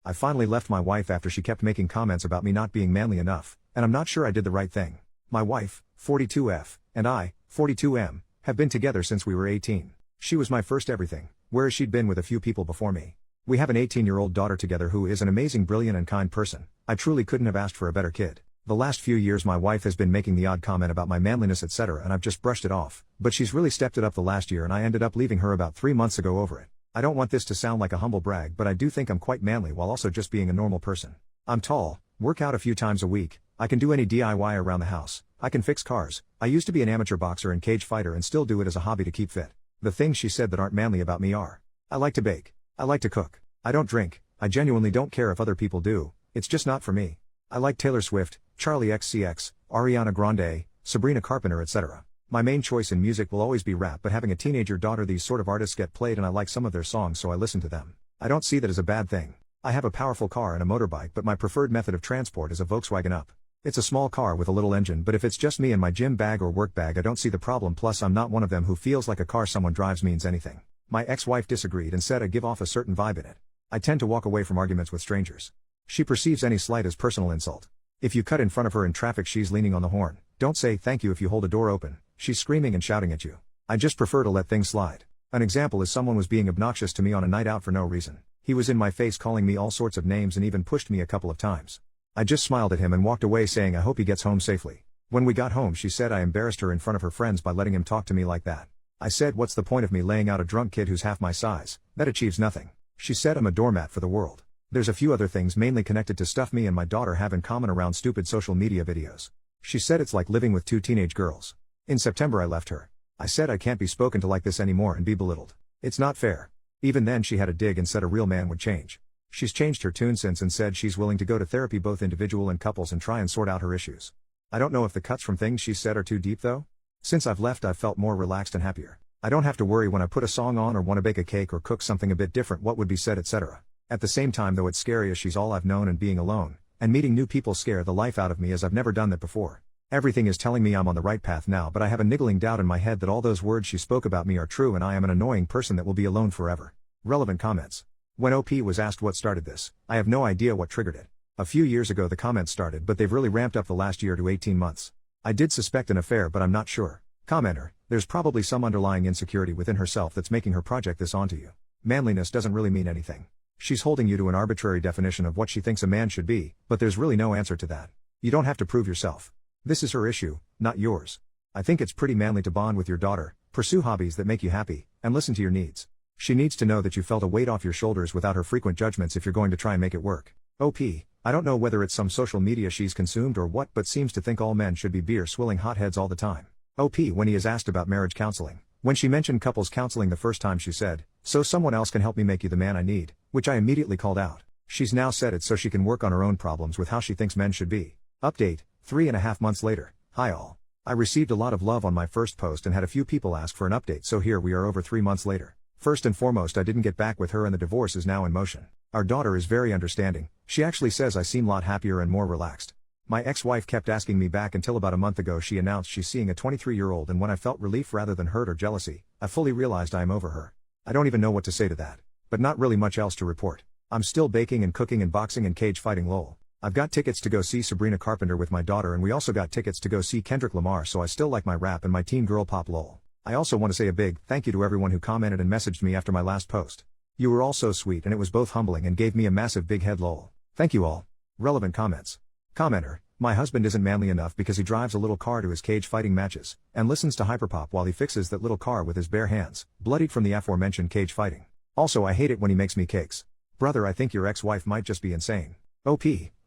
I finally left my wife after she kept making comments about me not being manly enough, and I'm not sure I did the right thing. My wife, 42F, and I, 42M, have been together since we were 18. She was my first everything, whereas she'd been with a few people before me. We have an 18-year-old daughter together who is an amazing, brilliant and kind person. I truly couldn't have asked for a better kid. The last few years my wife has been making the odd comment about my manliness etc. and I've just brushed it off, but she's really stepped it up the last year and I ended up leaving her about 3 months ago over it. I don't want this to sound like a humble brag, but I do think I'm quite manly while also just being a normal person. I'm tall, work out a few times a week, I can do any DIY around the house, I can fix cars, I used to be an amateur boxer and cage fighter and still do it as a hobby to keep fit. The things she said that aren't manly about me are: I like to bake, I like to cook, I don't drink, I genuinely don't care if other people do, it's just not for me. I like Taylor Swift, Charlie XCX, Ariana Grande, Sabrina Carpenter etc. My main choice in music will always be rap, but having a teenager daughter, these sort of artists get played and I like some of their songs so I listen to them. I don't see that as a bad thing. I have a powerful car and a motorbike, but my preferred method of transport is a Volkswagen Up. It's a small car with a little engine, but if it's just me and my gym bag or work bag I don't see the problem, plus I'm not one of them who feels like a car someone drives means anything. My ex-wife disagreed and said I give off a certain vibe in it. I tend to walk away from arguments with strangers. She perceives any slight as personal insult. If you cut in front of her in traffic she's leaning on the horn. Don't say thank you if you hold a door open. She's screaming and shouting at you. I just prefer to let things slide. An example is someone was being obnoxious to me on a night out for no reason. He was in my face calling me all sorts of names and even pushed me a couple of times. I just smiled at him and walked away saying I hope he gets home safely. When we got home she said I embarrassed her in front of her friends by letting him talk to me like that. I said what's the point of me laying out a drunk kid who's half my size, that achieves nothing. She said I'm a doormat for the world. There's a few other things mainly connected to stuff me and my daughter have in common around stupid social media videos. She said it's like living with two teenage girls. In September I left her. I said I can't be spoken to like this anymore and be belittled. It's not fair. Even then she had a dig and said a real man would change. She's changed her tune since and said she's willing to go to therapy, both individual and couples, and try and sort out her issues. I don't know if the cuts from things she said are too deep though. Since I've left I've felt more relaxed and happier. I don't have to worry when I put a song on or want to bake a cake or cook something a bit different what would be said etc. At the same time though it's scary as she's all I've known and being alone, and meeting new people scare the life out of me as I've never done that before. Everything is telling me I'm on the right path now, but I have a niggling doubt in my head that all those words she spoke about me are true and I am an annoying person that will be alone forever. Relevant comments. When OP was asked what started this, I have no idea what triggered it. A few years ago the comments started, but they've really ramped up the last year to 18 months. I did suspect an affair but I'm not sure. Commenter, there's probably some underlying insecurity within herself that's making her project this onto you. Manliness doesn't really mean anything. She's holding you to an arbitrary definition of what she thinks a man should be, but there's really no answer to that. You don't have to prove yourself. This is her issue, not yours. I think it's pretty manly to bond with your daughter, pursue hobbies that make you happy, and listen to your needs. She needs to know that you felt a weight off your shoulders without her frequent judgments if you're going to try and make it work. OP, I don't know whether it's some social media she's consumed or what, but seems to think all men should be beer swilling hotheads all the time. OP, when he is asked about marriage counseling. When she mentioned couples counseling the first time she said, so someone else can help me make you the man I need, which I immediately called out. She's now said it so she can work on her own problems with how she thinks men should be. Update, 3.5 months later. Hi all. I received a lot of love on my first post and had a few people ask for an update, so here we are over 3 months later. First and foremost, I didn't get back with her and the divorce is now in motion. Our daughter is very understanding. She actually says I seem a lot happier and more relaxed. My ex-wife kept asking me back until about a month ago she announced she's seeing a 23-year-old, and when I felt relief rather than hurt or jealousy, I fully realized I am over her. I don't even know what to say to that. But not really much else to report. I'm still baking and cooking and boxing and cage fighting lol. I've got tickets to go see Sabrina Carpenter with my daughter, and we also got tickets to go see Kendrick Lamar, so I still like my rap and my teen girl pop lol. I also want to say a big thank you to everyone who commented and messaged me after my last post. You were all so sweet and it was both humbling and gave me a massive big head lol. Thank you all. Relevant comments. Commenter, my husband isn't manly enough because he drives a little car to his cage fighting matches, and listens to hyperpop while he fixes that little car with his bare hands, bloodied from the aforementioned cage fighting. Also I hate it when he makes me cakes. Brother, I think your ex-wife might just be insane. OP,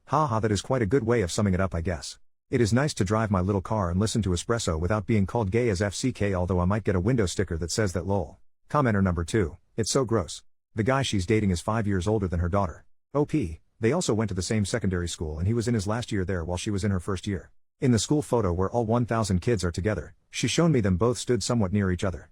haha, that is quite a good way of summing it up I guess. It is nice to drive my little car and listen to espresso without being called gay as FCK, although I might get a window sticker that says that lol. Commenter number 2, it's so gross. The guy she's dating is 5 years older than her daughter. OP, they also went to the same secondary school and he was in his last year there while she was in her first year. In the school photo where all 1,000 kids are together, she's shown me them both stood somewhat near each other.